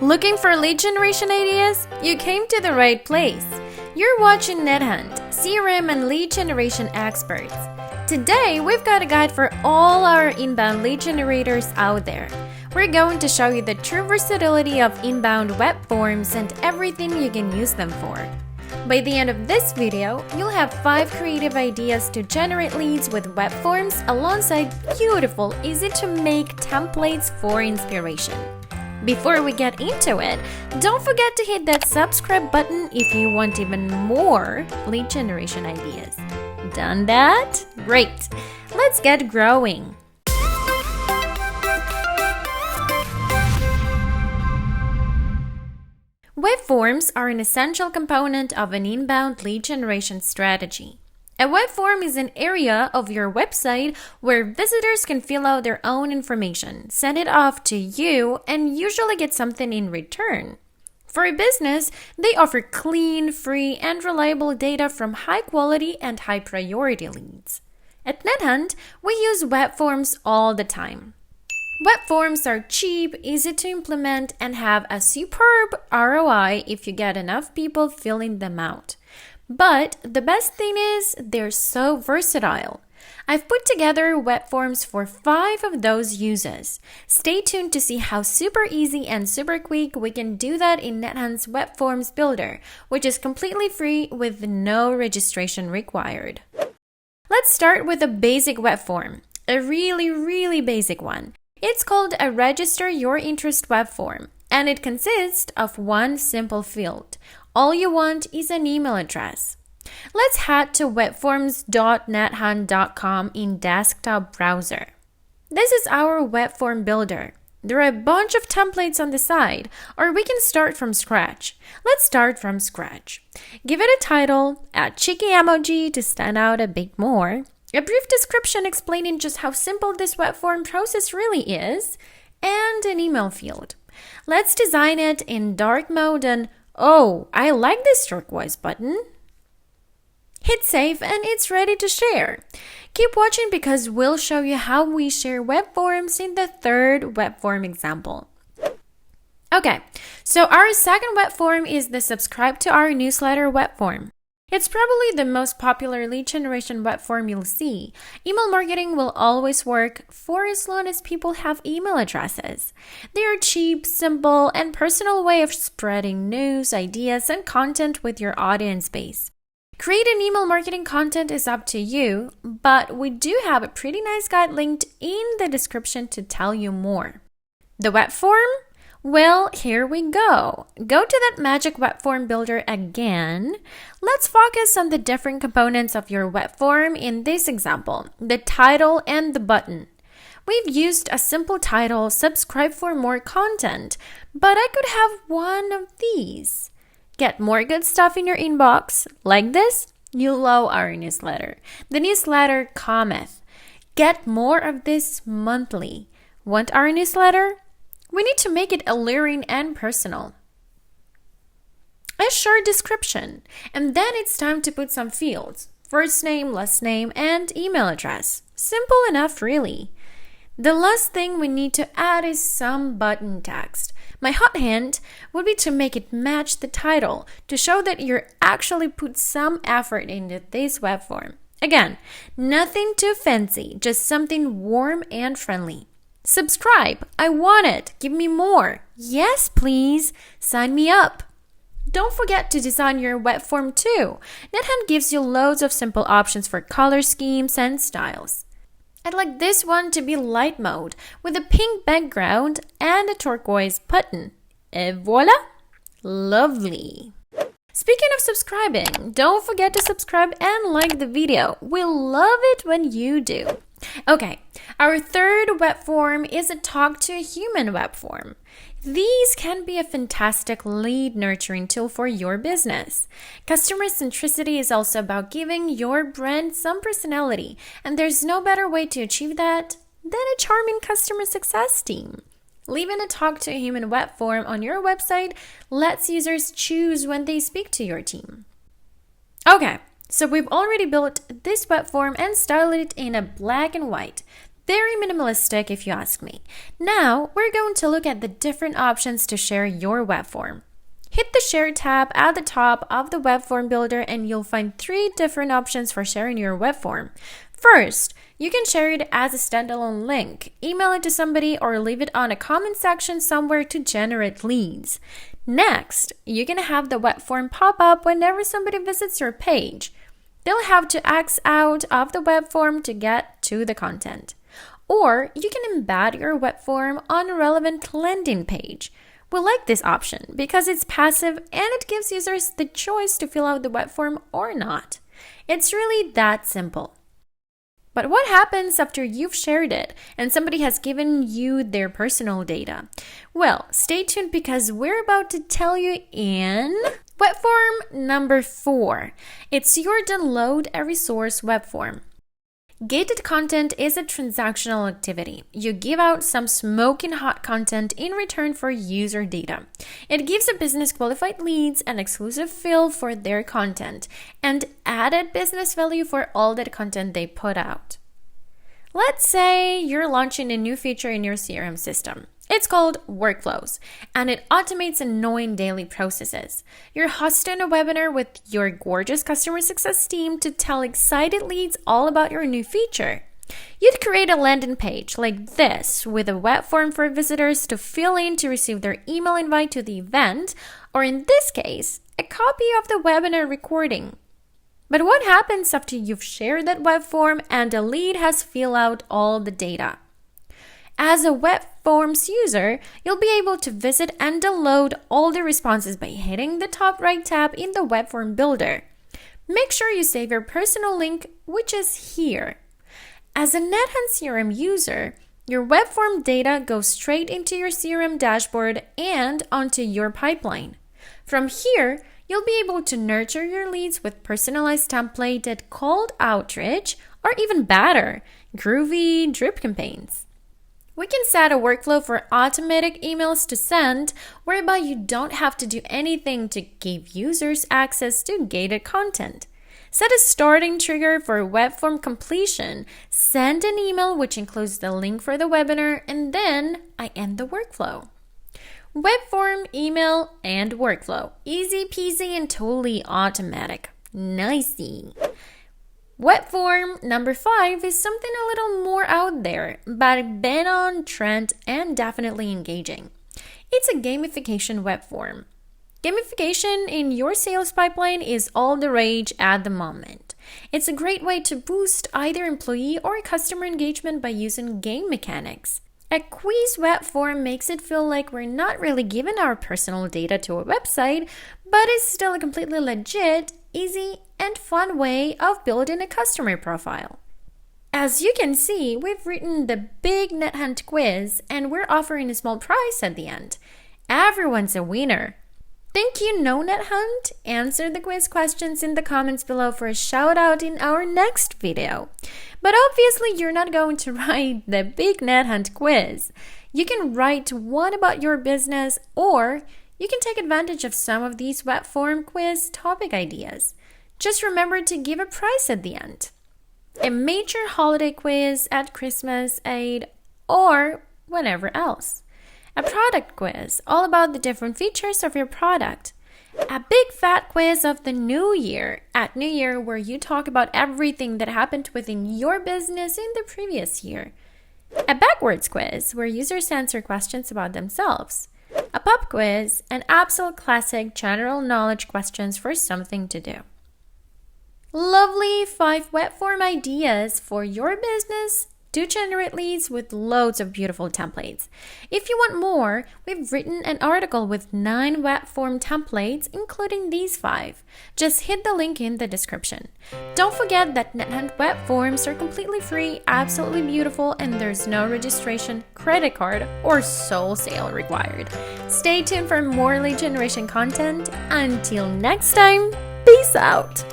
Looking for lead generation ideas? You came to the right place. You're watching NetHunt, CRM and lead generation experts. Today, we've got a guide for all our inbound lead generators out there. We're going to show you the true versatility of inbound web forms and everything you can use them for. By the end of this video, you'll have 5 creative ideas to generate leads with web forms alongside beautiful, easy-to-make templates for inspiration. Before we get into it, don't forget to hit that subscribe button if you want even more lead generation ideas. Done that? Great! Let's get growing! Web forms are an essential component of an inbound lead generation strategy. A web form is an area of your website where visitors can fill out their own information, send it off to you, and usually get something in return. For a business, they offer clean, free, and reliable data from high-quality and high-priority leads. At NetHunt, we use web forms all the time. Web forms are cheap, easy to implement, and have a superb ROI if you get enough people filling them out. But the best thing is, they're so versatile. I've put together web forms for 5 of those uses. Stay tuned to see how super easy and super quick we can do that in NetHunt's Web Forms Builder, which is completely free with no registration required. Let's start with a basic web form, a really basic one. It's called a Register Your Interest web form, and it consists of one simple field. All you want is an email address. Let's head to webforms.nethunt.com in desktop browser. This is our web form builder. There are a bunch of templates on the side, or we can start from scratch. Let's start from scratch. Give it a title, a cheeky emoji to stand out a bit more, a brief description explaining just how simple this web form process really is, and an email field. Let's design it in dark mode and oh, I like this turquoise button. Hit save and it's ready to share. Keep watching because we'll show you how we share web forms in the third web form example. Okay, so our second web form is the subscribe to our newsletter web form. It's probably the most popular lead generation web form you'll see. Email marketing will always work for as long as people have email addresses. They are a cheap, simple, and personal way of spreading news, ideas, and content with your audience base. Creating email marketing content is up to you, but we do have a pretty nice guide linked in the description to tell you more. The web form? Well, here we go. Go to that magic web form builder again. Let's focus on the different components of your web form in this example, the title and the button. We've used a simple title, subscribe for more content, but I could have one of these. Get more good stuff in your inbox. Like this? You love our newsletter. The newsletter cometh. Get more of this monthly. Want our newsletter? We need to make it alluring and personal. A short description, and then it's time to put some fields. First name, last name, and email address. Simple enough, really. The last thing we need to add is some button text. My hot hint would be to make it match the title to show that you're actually put some effort into this web form. Again, nothing too fancy, just something warm and friendly. Subscribe. I want it. Give me more. Yes, please. Sign me up. Don't forget to design your web form too. NetHunt gives you loads of simple options for color schemes and styles. I'd like this one to be light mode with a pink background and a turquoise button. Et voila! Lovely. Speaking of subscribing, don't forget to subscribe and like the video. We'll love it when you do. Okay, our third web form is a talk to a human web form. These can be a fantastic lead nurturing tool for your business. Customer centricity is also about giving your brand some personality, and there's no better way to achieve that than a charming customer success team. Leaving a talk to a human web form on your website lets users choose when they speak to your team. Okay, so we've already built this web form and styled it in a black and white. Very minimalistic if you ask me. Now, we're going to look at the different options to share your web form. Hit the Share tab at the top of the web form builder and you'll find 3 different options for sharing your web form. First, you can share it as a standalone link, email it to somebody, or leave it on a comment section somewhere to generate leads. Next, you can have the web form pop up whenever somebody visits your page. They'll have to X out of the web form to get to the content. Or you can embed your web form on a relevant landing page. We like this option because it's passive and it gives users the choice to fill out the web form or not. It's really that simple. But what happens after you've shared it and somebody has given you their personal data? Well, stay tuned because we're about to tell you in web form number 4. It's your download a resource web form. Gated content is a transactional activity. You give out some smoking hot content in return for user data. It gives a business qualified leads and exclusive fill for their content and added business value for all that content they put out. Let's say you're launching a new feature in your CRM system. It's called Workflows, and it automates annoying daily processes. You're hosting a webinar with your gorgeous customer success team to tell excited leads all about your new feature. You'd create a landing page like this with a web form for visitors to fill in to receive their email invite to the event, or in this case, a copy of the webinar recording. But what happens after you've shared that web form and a lead has filled out all the data? As a web forms user, you'll be able to visit and download all the responses by hitting the top right tab in the web form builder. Make sure you save your personal link, which is here. As a NetHunt CRM user, your web form data goes straight into your CRM dashboard and onto your pipeline. From here, you'll be able to nurture your leads with personalized templated cold outreach, or even better, groovy drip campaigns. We can set a workflow for automatic emails to send, whereby you don't have to do anything to give users access to gated content. Set a starting trigger for web form completion, send an email which includes the link for the webinar, and then I end the workflow. Web form, email, and workflow. Easy peasy and totally automatic. Nicey. Web form number 5 is something a little more out there, but been on trend and definitely engaging. It's a gamification web form. Gamification in your sales pipeline is all the rage at the moment. It's a great way to boost either employee or customer engagement by using game mechanics. A quiz web form makes it feel like we're not really giving our personal data to a website, but it's still a completely legit, easy, and fun way of building a customer profile. As you can see, we've written the big NetHunt quiz and we're offering a small prize at the end. Everyone's a winner. Think you know NetHunt? Answer the quiz questions in the comments below for a shout out in our next video. But obviously you're not going to write the big NetHunt quiz. You can write one about your business, or you can take advantage of some of these web form quiz topic ideas. Just remember to give a prize at the end. A major holiday quiz at Christmas, Eid, or whenever else. A product quiz, all about the different features of your product. A big fat quiz of the new year at New Year, where you talk about everything that happened within your business in the previous year. A backwards quiz, where users answer questions about themselves. A pop quiz, and absolute classic general knowledge questions for something to do. Lovely 5 web form ideas for your business to generate leads with loads of beautiful templates. If you want more, we've written an article with 9 web form templates, including these 5. Just hit the link in the description. Don't forget that NetHunt web forms are completely free, absolutely beautiful, and there's no registration, credit card, or soul sale required. Stay tuned for more lead generation content. Until next time, peace out!